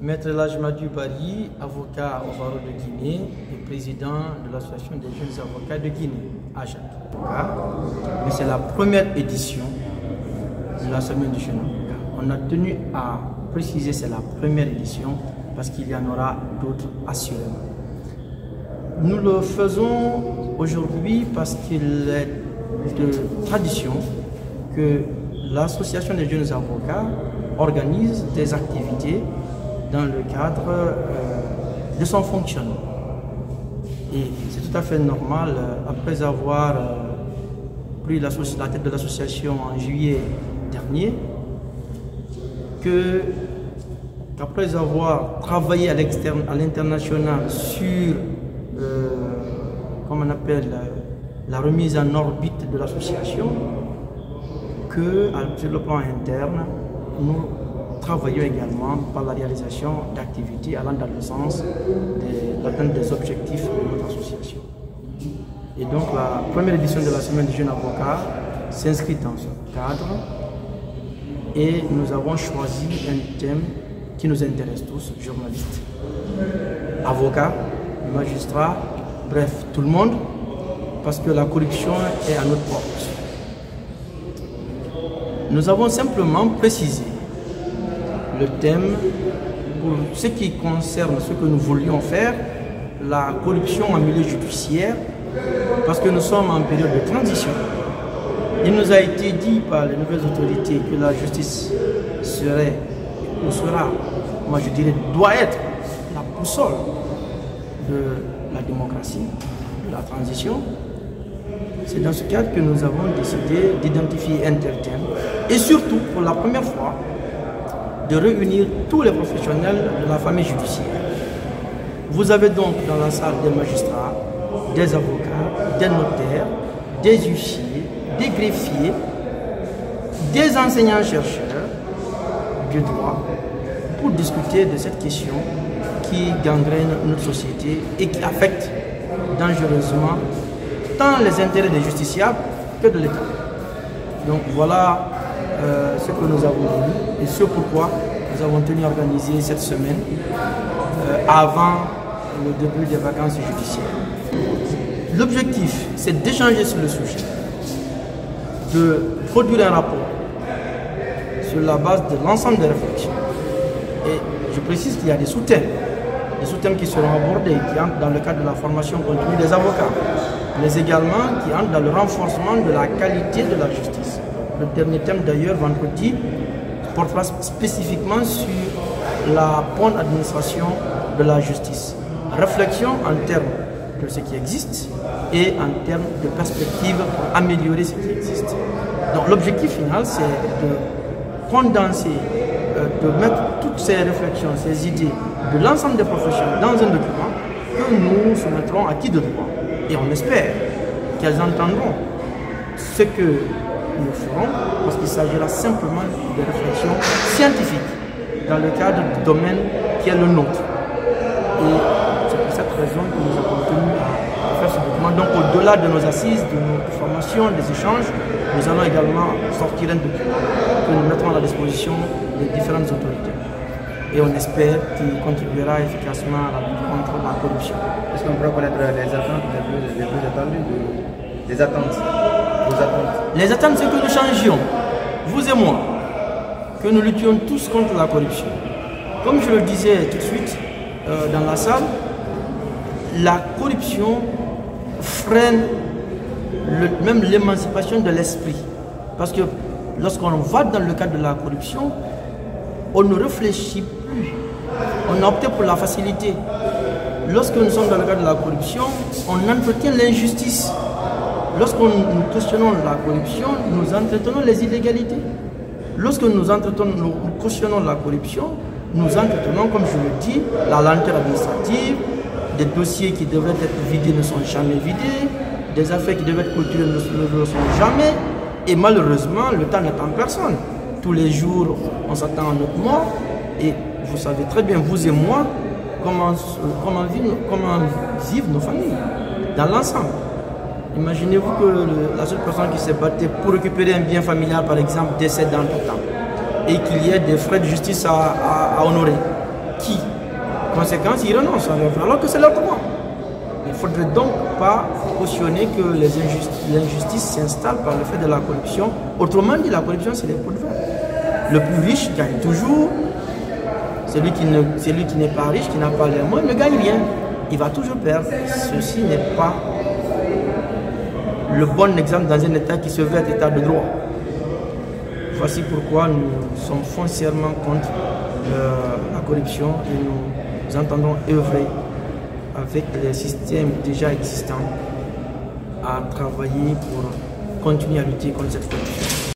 Maître Lajmadou Bari, avocat au barreau de Guinée et président de l'association des jeunes avocats de Guinée, AJAC. Mais c'est la première édition de la semaine du jeune avocat. On a tenu à préciser que c'est la première édition parce qu'il y en aura d'autres assurément. Nous le faisons aujourd'hui parce qu'il est de tradition que l'association des jeunes avocats organise des activités dans le cadre de son fonctionnement. Et c'est tout à fait normal, après avoir pris la tête de l'association en juillet dernier, qu'après avoir travaillé à l'international sur comme on appelle, la remise en orbite de l'association, que sur le plan interne, nous travaillons également par la réalisation d'activités allant dans le sens de l'atteinte des objectifs de notre association. Et donc la première édition de la semaine du jeune avocat s'inscrit dans ce cadre et nous avons choisi un thème qui nous intéresse tous, journalistes, avocats, magistrats, bref, tout le monde, parce que la corruption est à notre porte. Nous avons simplement précisé le thème pour ce qui concerne ce que nous voulions faire, la corruption en milieu judiciaire, parce que nous sommes en période de transition. Il nous a été dit par les nouvelles autorités que la justice serait, ou sera, moi je dirais, doit être la boussole de la démocratie, de la transition. C'est dans ce cadre que nous avons décidé d'identifier un tel thème et surtout, pour la première fois, de réunir tous les professionnels de la famille judiciaire. Vous avez donc dans la salle des magistrats, des avocats, des notaires, des huissiers, des greffiers, des enseignants-chercheurs du droit pour discuter de cette question qui gangrène notre société et qui affecte dangereusement tant les intérêts des justiciables que de l'État. Donc voilà ce que nous avons voulu et ce pourquoi nous avons tenu à organiser cette semaine avant le début des vacances judiciaires. L'objectif, c'est d'échanger sur le sujet, de produire un rapport sur la base de l'ensemble des réflexions. Et je précise qu'il y a des sous-thèmes qui seront abordés, qui entrent dans le cadre de la formation continue des avocats, mais également qui entrent dans le renforcement de la qualité de la justice. Le dernier thème d'ailleurs, vendredi, portera spécifiquement sur la bonne administration de la justice. Réflexion en termes de ce qui existe et en termes de perspectives pour améliorer ce qui existe. Donc l'objectif final, c'est de condenser, de mettre toutes ces réflexions, ces idées de l'ensemble des professionnels dans un document que nous soumettrons à qui de droit. Et on espère qu'elles entendront ce que nous ferons, parce qu'il s'agira simplement de réflexions scientifiques dans le cadre du domaine qui est le nôtre. Et c'est pour cette raison que nous avons tenu à faire ce document. Donc au-delà de nos assises, de nos formations, des échanges, nous allons également sortir un document que nous mettrons à la disposition des différentes autorités. Et on espère qu'il contribuera efficacement à la lutte contre la corruption. Est-ce qu'on pourra connaître les attentes les plus attendues, les attentes, vos attentes? Les attentes, c'est que nous changions, vous et moi, que nous luttions tous contre la corruption. Comme je le disais tout de suite dans la salle, la corruption freine même l'émancipation de l'esprit. Parce que lorsqu'on va dans le cadre de la corruption, on ne réfléchit plus. On a opté pour la facilité. Lorsque nous sommes dans le cadre de la corruption, on entretient l'injustice. Lorsque nous questionnons la corruption, nous entretenons les illégalités. Lorsque nous cautionnons la corruption, nous entretenons, comme je le dis, la lenteur administrative, des dossiers qui devraient être vidés ne sont jamais vidés, des affaires qui devaient être clôturées ne le sont jamais, et malheureusement, le temps n'est en personne. Tous les jours, on s'attend à notre mort, et vous savez très bien, vous et moi, comment vivent nos familles, dans l'ensemble. Imaginez-vous que la seule personne qui s'est battue pour récupérer un bien familial, par exemple, décède dans tout temps, et qu'il y ait des frais de justice à honorer. qui, conséquence, ils renoncent à leur droit, alors que c'est leur droit. Il ne faudrait donc pas cautionner que l'injustice s'installe par le fait de la corruption. Autrement dit, la corruption, c'est les pots de vin. Le plus riche gagne toujours. Celui qui n'est pas riche, qui n'a pas les moyens, ne gagne rien. Il va toujours perdre. Ceci n'est pas le bon exemple dans un État qui se veut être État de droit. Voici pourquoi nous sommes foncièrement contre la corruption et nous entendons œuvrer avec les systèmes déjà existants à travailler pour continuer à lutter contre cette corruption.